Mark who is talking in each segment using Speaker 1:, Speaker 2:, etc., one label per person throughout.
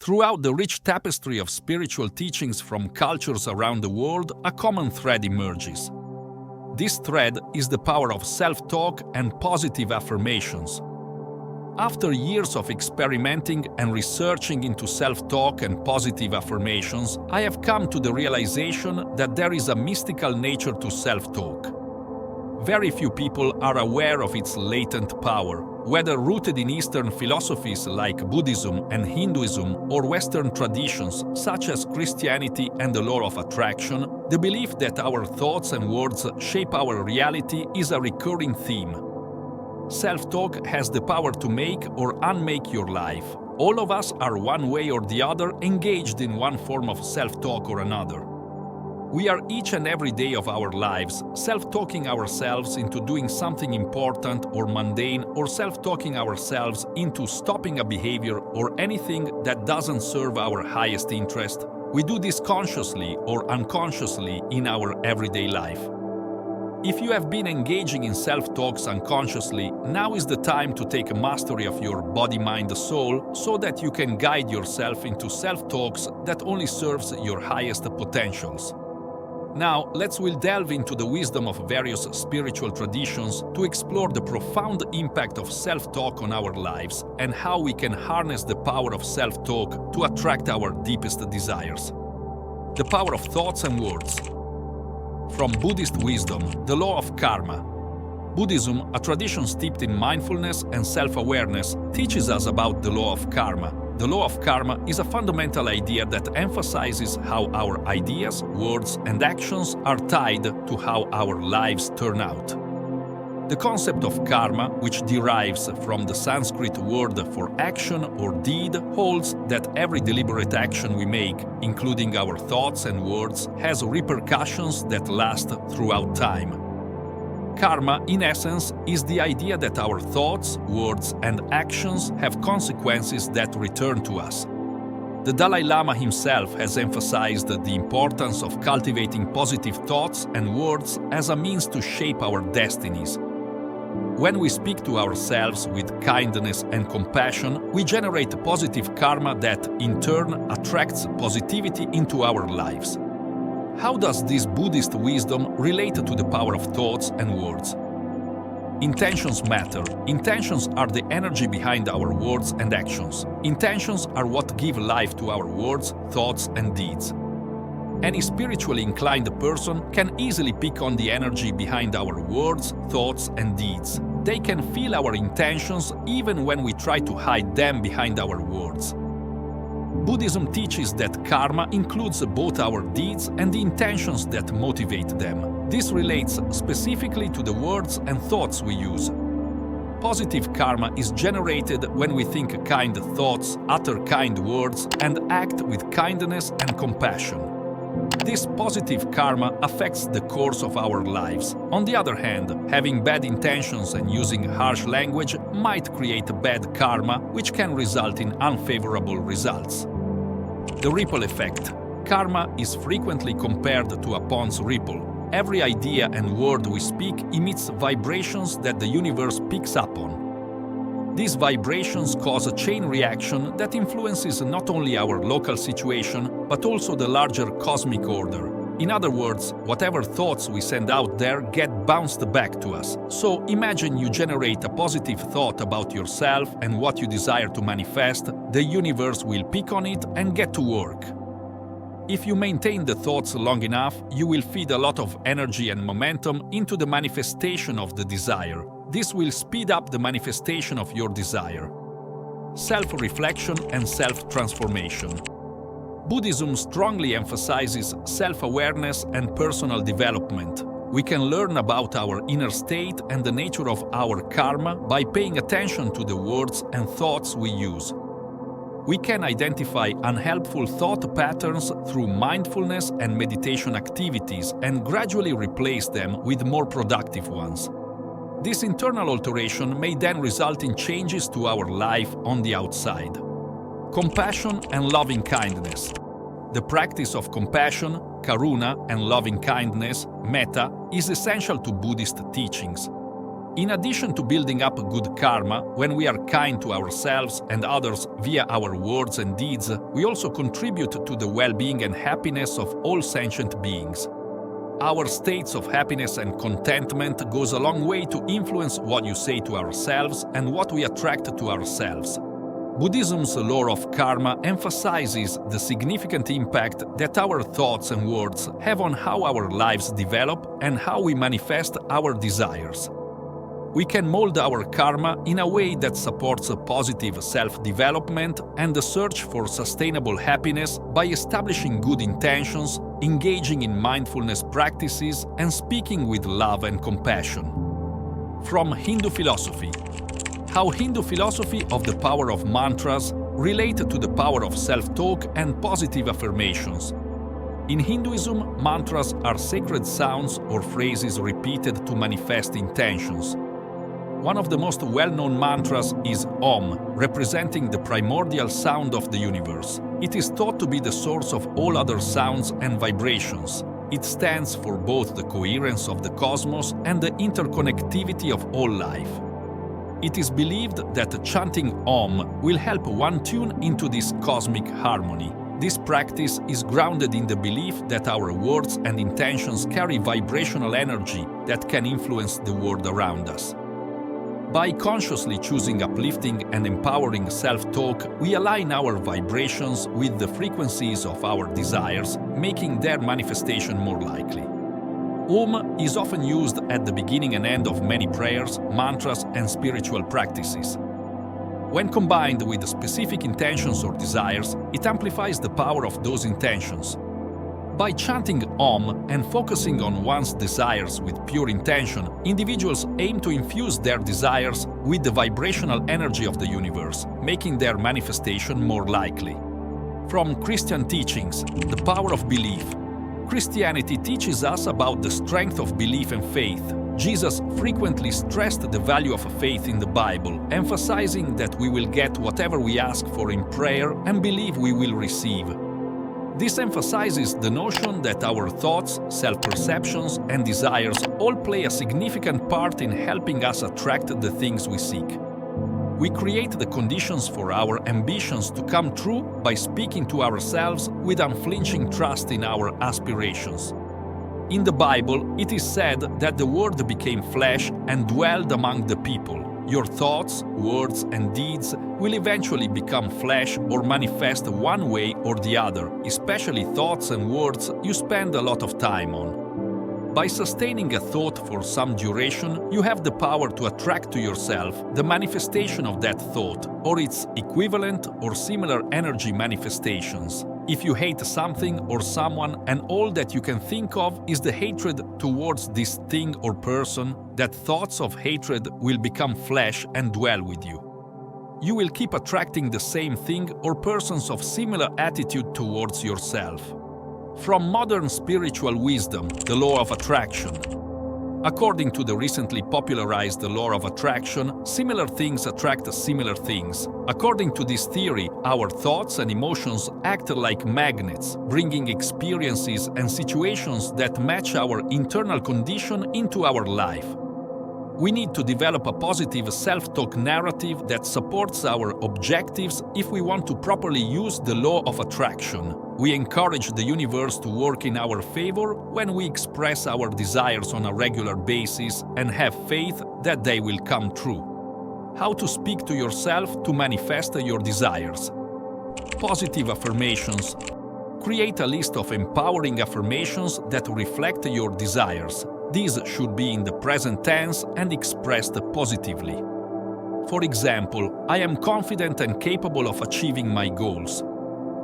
Speaker 1: Throughout the rich tapestry of spiritual teachings from cultures around the world, a common thread emerges. This thread is the power of self-talk and positive affirmations. After years of experimenting and researching into self-talk and positive affirmations, I have come to the realization that there is a mystical nature to self-talk. Very few people are aware of its latent power, whether rooted in Eastern philosophies like Buddhism and Hinduism or Western traditions such as Christianity and the law of attraction. The belief that our thoughts and words shape our reality is a recurring theme. Self-talk has the power to make or unmake your life. All of us are one way or the other engaged in one form of self-talk or another. We are each and every day of our lives self-talking ourselves into doing something important or mundane, or self-talking ourselves into stopping a behavior or anything that doesn't serve our highest interest. We do this consciously or unconsciously in our everyday life. If you have been engaging in self-talks unconsciously, now is the time to take mastery of your body, mind, soul, so that you can guide yourself into self-talks that only serves your highest potentials. Now, we'll delve into the wisdom of various spiritual traditions to explore the profound impact of self-talk on our lives and how we can harness the power of self-talk to attract our deepest desires. The power of thoughts and words. From Buddhist wisdom, the law of karma. Buddhism, a tradition steeped in mindfulness and self-awareness, teaches us about the law of karma. The law of karma is a fundamental idea that emphasizes how our ideas, words, and actions are tied to how our lives turn out. The concept of karma, which derives from the Sanskrit word for action or deed, holds that every deliberate action we make, including our thoughts and words, has repercussions that last throughout time. Karma, in essence, is the idea that our thoughts, words, and actions have consequences that return to us. The Dalai Lama himself has emphasized the importance of cultivating positive thoughts and words as a means to shape our destinies. When we speak to ourselves with kindness and compassion, we generate positive karma that, in turn, attracts positivity into our lives. How does this Buddhist wisdom relate to the power of thoughts and words? Intentions matter. Intentions are the energy behind our words and actions. Intentions are what give life to our words, thoughts, and deeds. Any spiritually inclined person can easily pick on the energy behind our words, thoughts, and deeds. They can feel our intentions even when we try to hide them behind our words. Buddhism teaches that karma includes both our deeds and the intentions that motivate them. This relates specifically to the words and thoughts we use. Positive karma is generated when we think kind thoughts, utter kind words, and act with kindness and compassion. This positive karma affects the course of our lives. On the other hand, having bad intentions and using harsh language might create bad karma, which can result in unfavorable results. The ripple effect. Karma is frequently compared to a pond's ripple. Every idea and word we speak emits vibrations that the universe picks up on. These vibrations cause a chain reaction that influences not only our local situation, but also the larger cosmic order. In other words, whatever thoughts we send out there get bounced back to us. So imagine you generate a positive thought about yourself and what you desire to manifest, the universe will pick on it and get to work. If you maintain the thoughts long enough, you will feed a lot of energy and momentum into the manifestation of the desire. This will speed up the manifestation of your desire. Self-reflection and self-transformation. Buddhism strongly emphasizes self-awareness and personal development. We can learn about our inner state and the nature of our karma by paying attention to the words and thoughts we use. We can identify unhelpful thought patterns through mindfulness and meditation activities and gradually replace them with more productive ones. This internal alteration may then result in changes to our life on the outside. Compassion and loving kindness. The practice of compassion, karuna, and loving kindness, metta, is essential to Buddhist teachings. In addition to building up good karma, when we are kind to ourselves and others via our words and deeds, we also contribute to the well-being and happiness of all sentient beings. Our states of happiness and contentment goes a long way to influence what you say to ourselves and what we attract to ourselves. Buddhism's law of karma emphasizes the significant impact that our thoughts and words have on how our lives develop and how we manifest our desires. We can mold our karma in a way that supports a positive self-development and the search for sustainable happiness by establishing good intentions, engaging in mindfulness practices, and speaking with love and compassion. From Hindu philosophy. How Hindu philosophy of the power of mantras relate to the power of self-talk and positive affirmations. In Hinduism, mantras are sacred sounds or phrases repeated to manifest intentions. One of the most well-known mantras is Om, representing the primordial sound of the universe. It is thought to be the source of all other sounds and vibrations. It stands for both the coherence of the cosmos and the interconnectivity of all life. It is believed that chanting Om will help one tune into this cosmic harmony. This practice is grounded in the belief that our words and intentions carry vibrational energy that can influence the world around us. By consciously choosing uplifting and empowering self-talk, we align our vibrations with the frequencies of our desires, making their manifestation more likely. Om is often used at the beginning and end of many prayers, mantras, and spiritual practices. When combined with specific intentions or desires, it amplifies the power of those intentions. By chanting Om and focusing on one's desires with pure intention, individuals aim to infuse their desires with the vibrational energy of the universe, making their manifestation more likely. From Christian teachings, the power of belief. Christianity teaches us about the strength of belief and faith. Jesus frequently stressed the value of faith in the Bible, emphasizing that we will get whatever we ask for in prayer and believe we will receive. This emphasizes the notion that our thoughts, self-perceptions, and desires all play a significant part in helping us attract the things we seek. We create the conditions for our ambitions to come true by speaking to ourselves with unflinching trust in our aspirations. In the Bible, it is said that the Word became flesh and dwelled among the people. Your thoughts, words, and deeds will eventually become flesh or manifest one way or the other, especially thoughts and words you spend a lot of time on. By sustaining a thought for some duration, you have the power to attract to yourself the manifestation of that thought, or its equivalent or similar energy manifestations. If you hate something or someone and all that you can think of is the hatred towards this thing or person, that thoughts of hatred will become flesh and dwell with you. You will keep attracting the same thing or persons of similar attitude towards yourself. From modern spiritual wisdom, the law of attraction. According to the recently popularized law of attraction, similar things attract similar things. According to this theory, our thoughts and emotions act like magnets, bringing experiences and situations that match our internal condition into our life. We need to develop a positive self-talk narrative that supports our objectives if we want to properly use the law of attraction. We encourage the universe to work in our favor when we express our desires on a regular basis and have faith that they will come true. How to speak to yourself to manifest your desires. Positive affirmations. Create a list of empowering affirmations that reflect your desires. These should be in the present tense and expressed positively. For example, I am confident and capable of achieving my goals.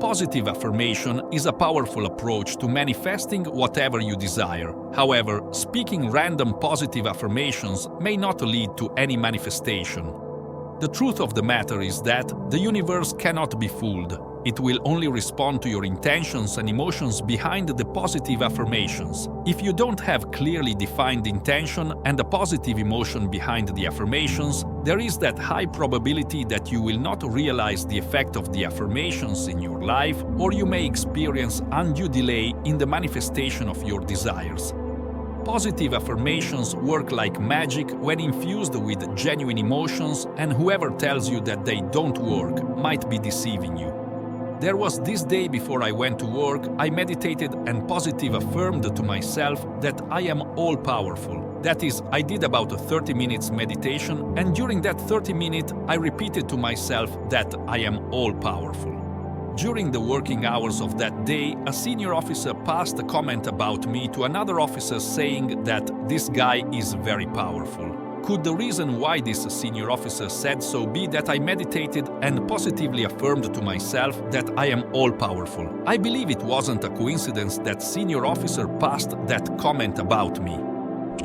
Speaker 1: Positive affirmation is a powerful approach to manifesting whatever you desire. However, speaking random positive affirmations may not lead to any manifestation. The truth of the matter is that the universe cannot be fooled. It will only respond to your intentions and emotions behind the positive affirmations. If you don't have clearly defined intention and a positive emotion behind the affirmations, there is that high probability that you will not realize the effect of the affirmations in your life, or you may experience undue delay in the manifestation of your desires. Positive affirmations work like magic when infused with genuine emotions, and whoever tells you that they don't work might be deceiving you. There was this day before I went to work, I meditated and positive affirmed to myself that I am all-powerful. That is, I did about a 30 minutes meditation, and during that 30 minutes, I repeated to myself that I am all-powerful. During the working hours of that day, a senior officer passed a comment about me to another officer saying that this guy is very powerful. Could the reason why this senior officer said so be that I meditated and positively affirmed to myself that I am all-powerful? I believe it wasn't a coincidence that senior officer passed that comment about me.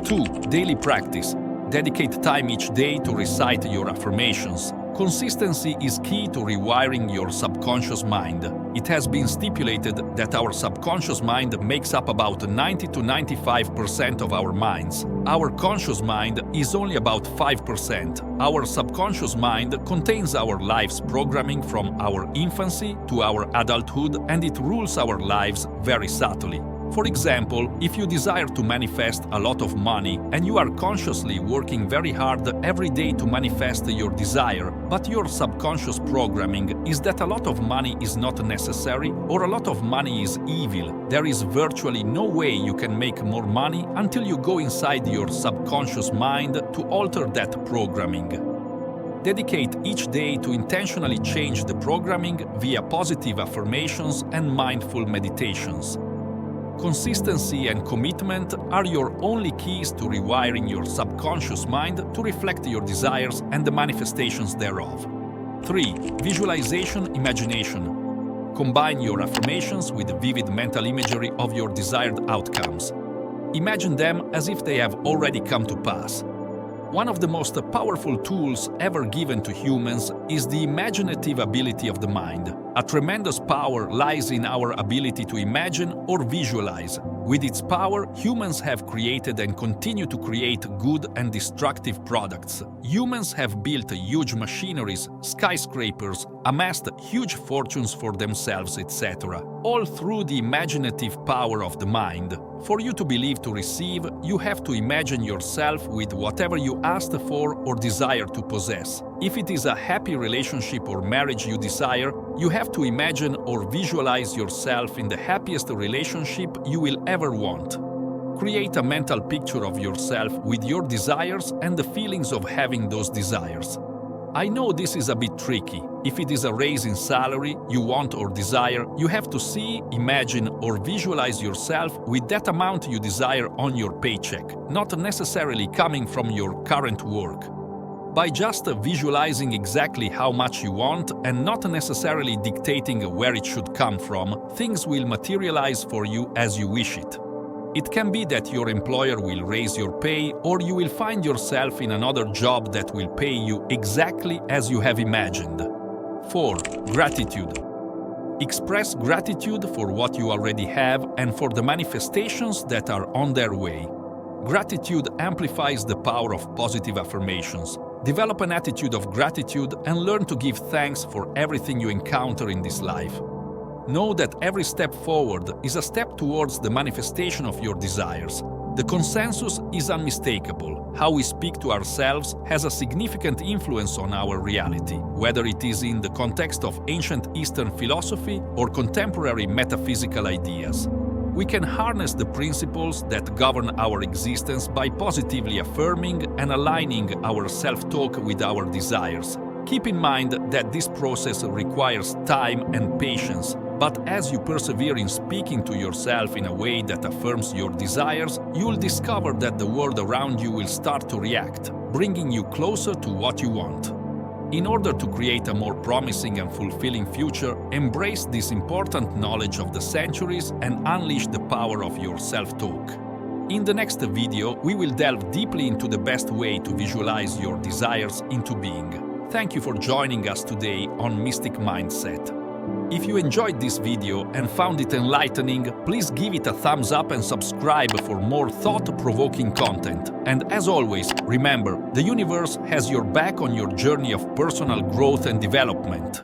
Speaker 1: 2. Daily practice. Dedicate time each day to recite your affirmations. Consistency is key to rewiring your subconscious mind. It has been stipulated that our subconscious mind makes up about 90 to 95% of our minds. Our conscious mind is only about 5%. Our subconscious mind contains our life's programming from our infancy to our adulthood, and it rules our lives very subtly. For example, if you desire to manifest a lot of money and you are consciously working very hard every day to manifest your desire, but your subconscious programming is that a lot of money is not necessary or a lot of money is evil, there is virtually no way you can make more money until you go inside your subconscious mind to alter that programming. Dedicate each day to intentionally change the programming via positive affirmations and mindful meditations. Consistency and commitment are your only keys to rewiring your subconscious mind to reflect your desires and the manifestations thereof. 3. Visualization, imagination. Combine your affirmations with vivid mental imagery of your desired outcomes. Imagine them as if they have already come to pass. One of the most powerful tools ever given to humans is the imaginative ability of the mind. A tremendous power lies in our ability to imagine or visualize. With its power, humans have created and continue to create good and destructive products. Humans have built huge machineries, skyscrapers, amassed huge fortunes for themselves, etc., all through the imaginative power of the mind. For you to believe to receive, you have to imagine yourself with whatever you asked for or desire to possess. If it is a happy relationship or marriage you desire, you have to imagine or visualize yourself in the happiest relationship you will ever want. Create a mental picture of yourself with your desires and the feelings of having those desires. I know this is a bit tricky. If it is a raise in salary you want or desire, you have to see, imagine, or visualize yourself with that amount you desire on your paycheck, not necessarily coming from your current work. By just visualizing exactly how much you want and not necessarily dictating where it should come from, things will materialize for you as you wish it. It can be that your employer will raise your pay, or you will find yourself in another job that will pay you exactly as you have imagined. 4. Gratitude. Express gratitude for what you already have and for the manifestations that are on their way. Gratitude amplifies the power of positive affirmations. Develop an attitude of gratitude and learn to give thanks for everything you encounter in this life. Know that every step forward is a step towards the manifestation of your desires. The consensus is unmistakable. How we speak to ourselves has a significant influence on our reality, whether it is in the context of ancient Eastern philosophy or contemporary metaphysical ideas. We can harness the principles that govern our existence by positively affirming and aligning our self-talk with our desires. Keep in mind that this process requires time and patience, but as you persevere in speaking to yourself in a way that affirms your desires, you will discover that the world around you will start to react, bringing you closer to what you want. In order to create a more promising and fulfilling future, embrace this important knowledge of the centuries and unleash the power of your self-talk. In the next video, we will delve deeply into the best way to visualize your desires into being. Thank you for joining us today on Mystic Mindset. If you enjoyed this video and found it enlightening, please give it a thumbs up and subscribe for more thought-provoking content. And as always, remember, the universe has your back on your journey of personal growth and development.